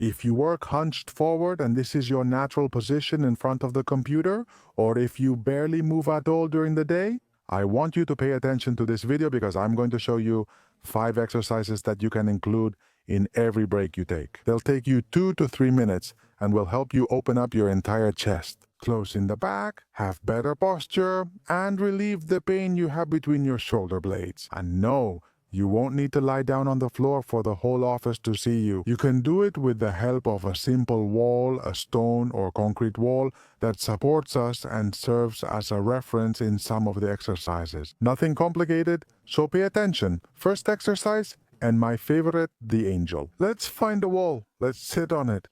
If you work hunched forward and this is your natural position in front of the computer, or if you barely move at all during the day, I want you to pay attention to this video because I'm going to show you 5 exercises that you can include in every break you take. They'll take you 2 to 3 minutes and will help you open up your entire chest, close in the back, have better posture, and relieve the pain you have between your shoulder blades. And no, you won't need to lie down on the floor for the whole office to see you. You can do it with the help of a simple wall, a stone or concrete wall that supports us and serves as a reference in some of the exercises. Nothing complicated, so pay attention. First exercise, and my favorite, the angel. Let's find a wall. Let's sit on it.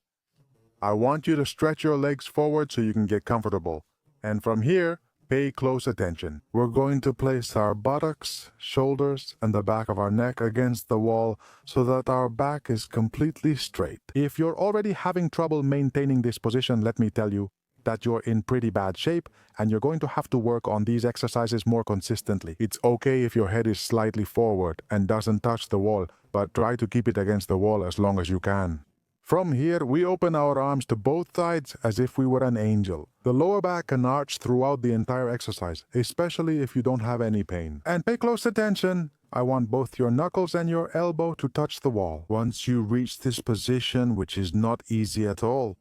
I want you to stretch your legs forward so you can get comfortable. And from here, pay close attention. We're going to place our buttocks, shoulders, and the back of our neck against the wall so that our back is completely straight. If you're already having trouble maintaining this position, let me tell you that you're in pretty bad shape and you're going to have to work on these exercises more consistently. It's okay if your head is slightly forward and doesn't touch the wall, but try to keep it against the wall as long as you can. From here, we open our arms to both sides as if we were an angel. The lower back can arch throughout the entire exercise, especially if you don't have any pain. And pay close attention. I want both your knuckles and your elbow to touch the wall. Once you reach this position, which is not easy at all,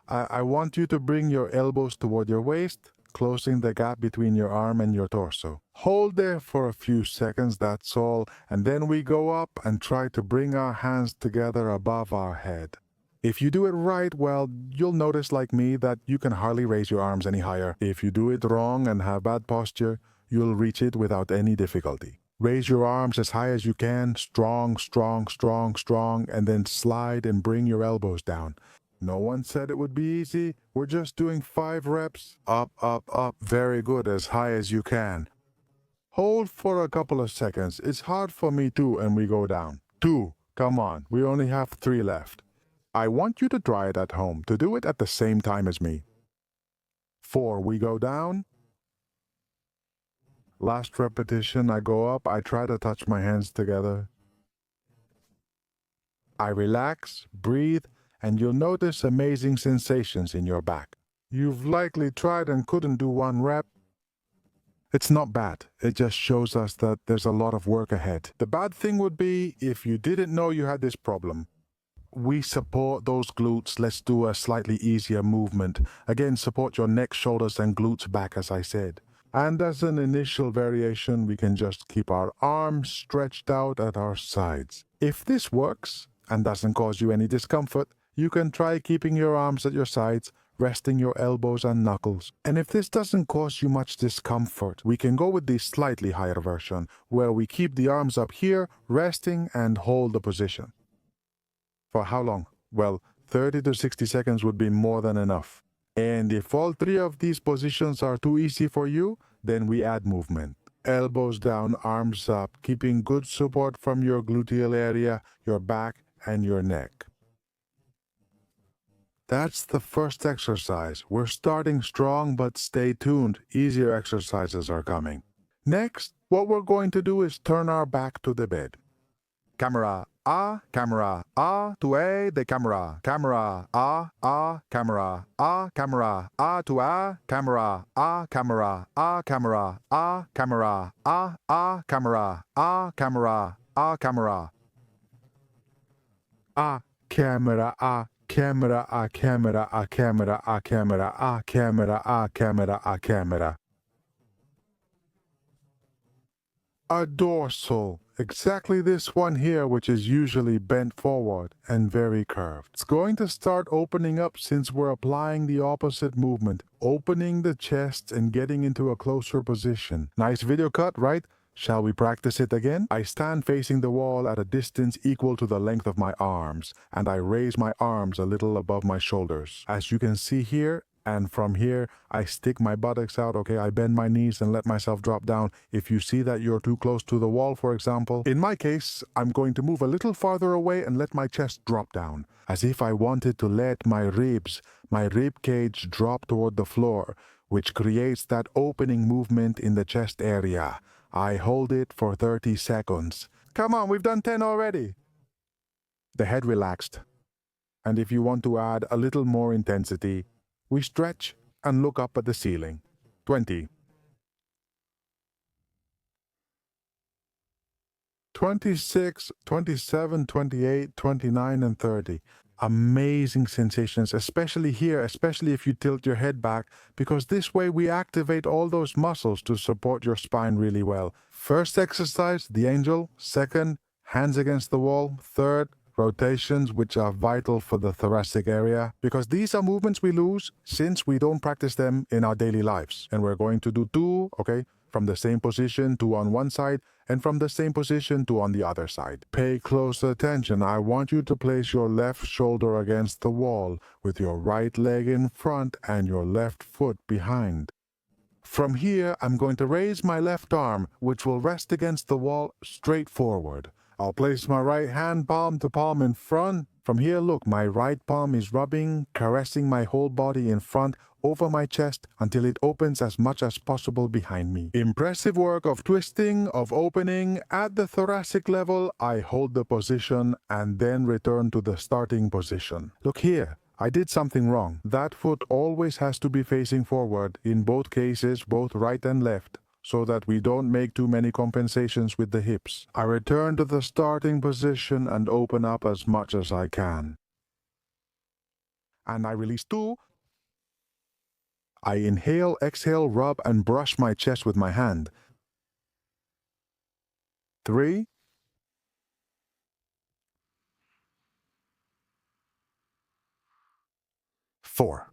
I want you to bring your elbows toward your waist, closing the gap between your arm and your torso. Hold there for a few seconds, that's all, and then we go up and try to bring our hands together above our head. If you do it right, well, you'll notice like me that you can hardly raise your arms any higher. If you do it wrong and have bad posture, you'll reach it without any difficulty. Raise your arms as high as you can, strong, strong, strong, strong, and then slide and bring your elbows down. No one said it would be easy. We're just doing 5 reps. Up, up, up. Very good, as high as you can. Hold for a couple of seconds. It's hard for me too, and we go down. 2. Come on, we only have 3 left. I want you to try it at home, to do it at the same time as me. 4. We go down. Last repetition, I go up. I try to touch my hands together. I relax, breathe, and you'll notice amazing sensations in your back. You've likely tried and couldn't do 1 rep. It's not bad. It just shows us that there's a lot of work ahead. The bad thing would be if you didn't know you had this problem. We support those glutes. Let's do a slightly easier movement. Again, support your neck, shoulders, and glutes back, as I said. And as an initial variation, we can just keep our arms stretched out at our sides. If this works and doesn't cause you any discomfort, you can try keeping your arms at your sides, resting your elbows and knuckles. And if this doesn't cause you much discomfort, we can go with the slightly higher version, where we keep the arms up here, resting, and hold the position. For how long? Well, 30 to 60 seconds would be more than enough. And if all 3 of these positions are too easy for you, then we add movement. Elbows down, arms up, keeping good support from your gluteal area, your back, and your neck. That's the first exercise. We're starting strong, but stay tuned. Easier exercises are coming. Next, what we're going to do is turn our back to the bed. Camera, camera, to A, the camera, camera, camera, camera, camera, to A, camera, camera, camera, camera, camera, camera, camera, camera, camera, camera, camera, camera, camera, camera, camera, camera. A dorsal, exactly this one here, which is usually bent forward and very curved. It's going to start opening up since we're applying the opposite movement, opening the chest and getting into a closer position. Nice video cut, right? Shall we practice it again? I stand facing the wall at a distance equal to the length of my arms, and I raise my arms a little above my shoulders. As you can see here, and from here, I stick my buttocks out, okay? I bend my knees and let myself drop down. If you see that you're too close to the wall, for example, in my case, I'm going to move a little farther away and let my chest drop down, as if I wanted to let my rib cage drop toward the floor, which creates that opening movement in the chest area. I hold it for 30 seconds. Come on, we've done 10 already. The head relaxed. And if you want to add a little more intensity, we stretch and look up at the ceiling. 20. 26, 27, 28, 29, and 30. Amazing sensations, especially here, especially if you tilt your head back, because this way we activate all those muscles to support your spine really well. First exercise, the angel. Second, hands against the wall. Third, rotations, which are vital for the thoracic area, because these are movements we lose since we don't practice them in our daily lives. And we're going to do two, okay, from the same position, two on one side, and from the same position to on the other side. Pay close attention. I want you to place your left shoulder against the wall with your right leg in front and your left foot behind. From here, I'm going to raise my left arm, which will rest against the wall straight forward. I'll place my right hand palm to palm in front. From here, look, my right palm is rubbing, caressing my whole body in front over my chest until it opens as much as possible behind me. Impressive work of twisting, of opening. At the thoracic level, I hold the position and then return to the starting position. Look here. I did something wrong. That foot always has to be facing forward, in both cases, both right and left, so that we don't make too many compensations with the hips. I return to the starting position and open up as much as I can. And I release two. I inhale, exhale, rub, and brush my chest with my hand. 3. 4.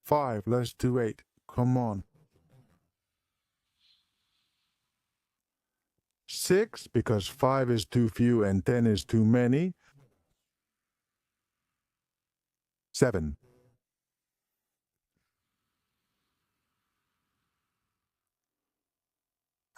5. Let's do 8. Come on. 6, because 5 is too few and 10 is too many. 7.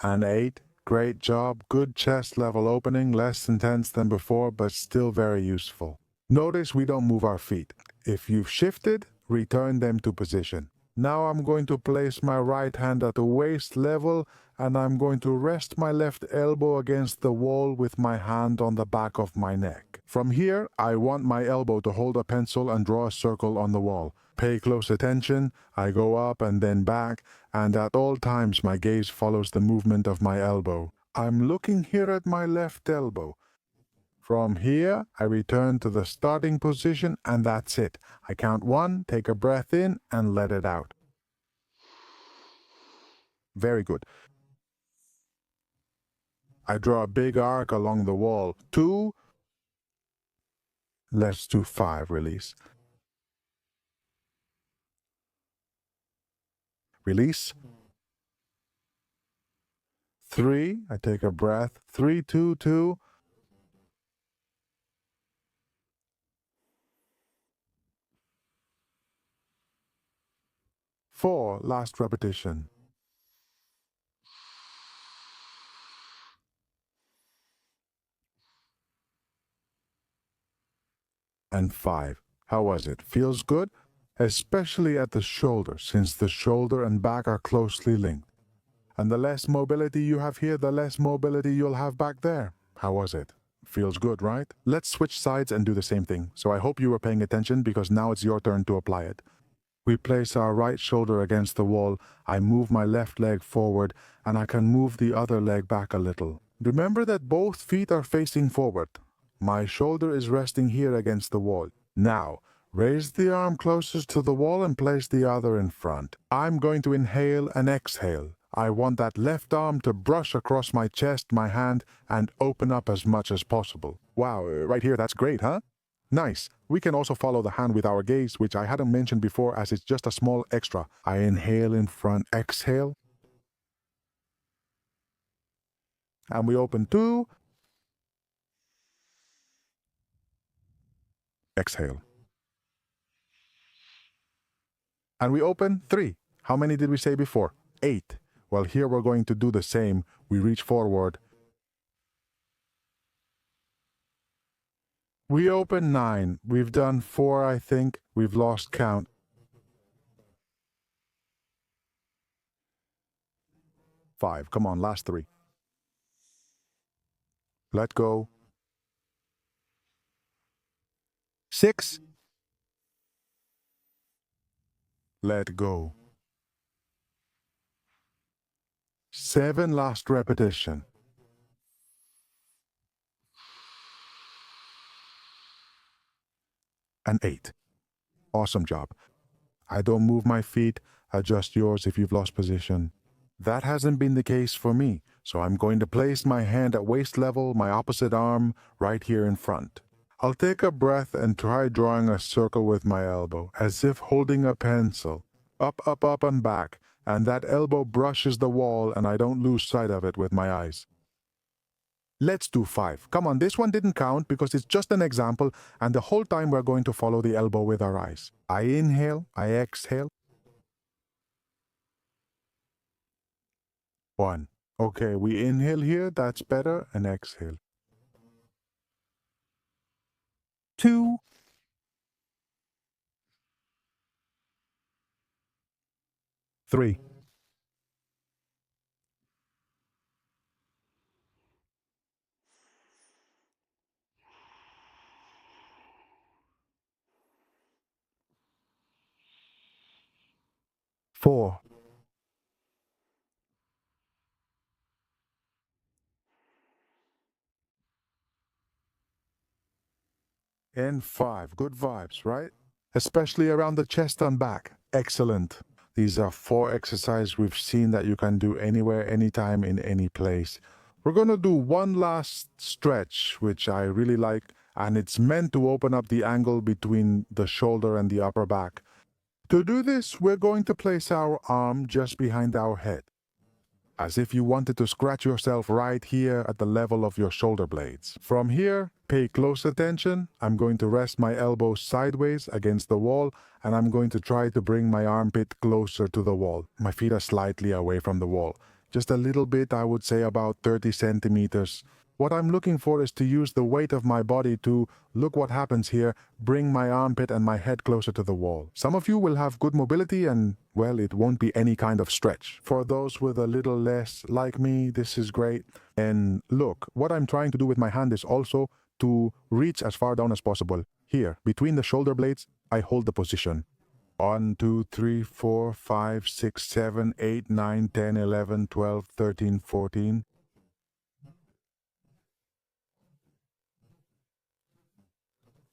8. Great job. Good chest level opening, less intense than before, but still very useful. Notice we don't move our feet. If you've shifted, return them to position. Now I'm going to place my right hand at the waist level, and I'm going to rest my left elbow against the wall with my hand on the back of my neck. From here, I want my elbow to hold a pencil and draw a circle on the wall. Pay close attention. I go up and then back, and at all times my gaze follows the movement of my elbow. I'm looking here at my left elbow. From here, I return to the starting position, and that's it. I count 1, take a breath in, and let it out. Very good. I draw a big arc along the wall. 2. Let's do 5. Release. Release. 3. I take a breath. 3, 2, 2. 4. Last repetition. And 5. How was it? Feels good? Especially at the shoulder, since the shoulder and back are closely linked. And the less mobility you have here, the less mobility you'll have back there. How was it? Feels good, right? Let's switch sides and do the same thing. So I hope you were paying attention, because now it's your turn to apply it. We place our right shoulder against the wall. I move my left leg forward, and I can move the other leg back a little. Remember that both feet are facing forward. My shoulder is resting here against the wall. Now, raise the arm closest to the wall and place the other in front. I'm going to inhale and exhale. I want that left arm to brush across my chest, my hand, and open up as much as possible. Wow, right here, that's great, huh? Nice. We can also follow the hand with our gaze, which I hadn't mentioned before, as it's just a small extra. I inhale in front, exhale. And we open 2. Exhale. And we open 3. How many did we say before? 8. Well, here we're going to do the same. We reach forward. We open 9. We've done 4, I think. We've lost count. 5. Come on, last 3. Let go. 6. Let go. 7. Last repetition. And 8. Awesome job. I don't move my feet. Adjust yours if you've lost position. That hasn't been the case for me, so I'm going to place my hand at waist level, my opposite arm right here in front. I'll take a breath and try drawing a circle with my elbow, as if holding a pencil. Up, up, up, and back, and that elbow brushes the wall and I don't lose sight of it with my eyes. Let's do 5. Come on, this one didn't count because it's just an example, and the whole time we're going to follow the elbow with our eyes. I inhale, I exhale. 1. Okay, we inhale here, that's better, and exhale. 2. 3. 4. And 5. Good vibes, right? Especially around the chest and back. Excellent. These are 4 exercises we've seen that you can do anywhere, anytime, in any place. We're going to do one last stretch, which I really like, and it's meant to open up the angle between the shoulder and the upper back. To do this, we're going to place our arm just behind our head, as if you wanted to scratch yourself right here at the level of your shoulder blades. From here, pay close attention. I'm going to rest my elbow sideways against the wall, and I'm going to try to bring my armpit closer to the wall. My feet are slightly away from the wall. Just a little bit, I would say about 30 centimeters. What I'm looking for is to use the weight of my body to, look what happens here, bring my armpit and my head closer to the wall. Some of you will have good mobility and, well, it won't be any kind of stretch. For those with a little less, like me, this is great. And look, what I'm trying to do with my hand is also to reach as far down as possible. Here, between the shoulder blades, I hold the position. 1, 2, 3, 4, 5, 6, 7, 8, 9, 10, 11, 12, 13, 14.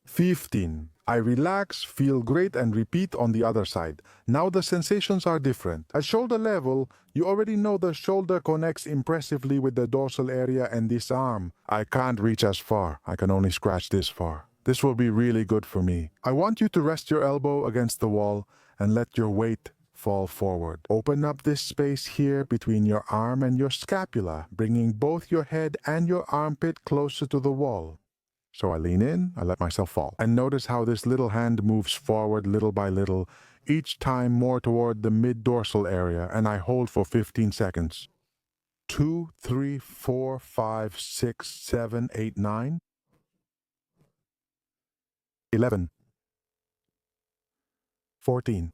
15. I relax, feel great, and repeat on the other side. Now the sensations are different. At shoulder level, you already know the shoulder connects impressively with the dorsal area and this arm. I can't reach as far. I can only scratch this far. This will be really good for me. I want you to rest your elbow against the wall and let your weight fall forward. Open up this space here between your arm and your scapula, bringing both your head and your armpit closer to the wall. So I lean in, I let myself fall. And notice how this little hand moves forward little by little, each time more toward the mid-dorsal area, and I hold for 15 seconds. 2, 3, 4, 5, 6, 7, 8, 9. 11. 14.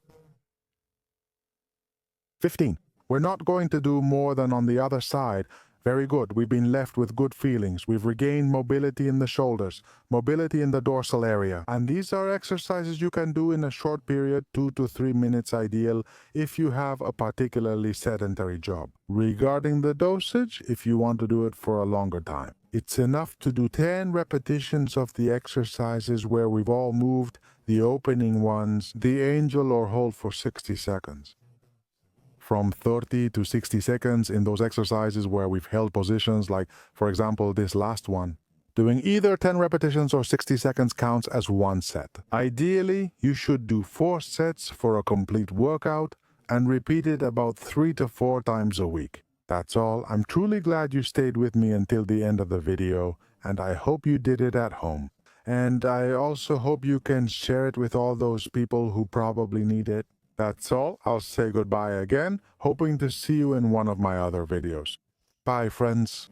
15. We're not going to do more than on the other side. Very good. We've been left with good feelings. We've regained mobility in the shoulders, mobility in the dorsal area. And these are exercises you can do in a short period, 2 to 3 minutes ideal, if you have a particularly sedentary job. Regarding the dosage, if you want to do it for a longer time, it's enough to do 10 repetitions of the exercises where we've all moved, the opening ones, the angel or hold for 60 seconds. From 30 to 60 seconds in those exercises where we've held positions, like, for example, this last one. Doing either 10 repetitions or 60 seconds counts as one set. Ideally, you should do 4 sets for a complete workout and repeat it about 3 to 4 times a week. That's all. I'm truly glad you stayed with me until the end of the video, and I hope you did it at home. And I also hope you can share it with all those people who probably need it. That's all. I'll say goodbye again, hoping to see you in one of my other videos. Bye, friends.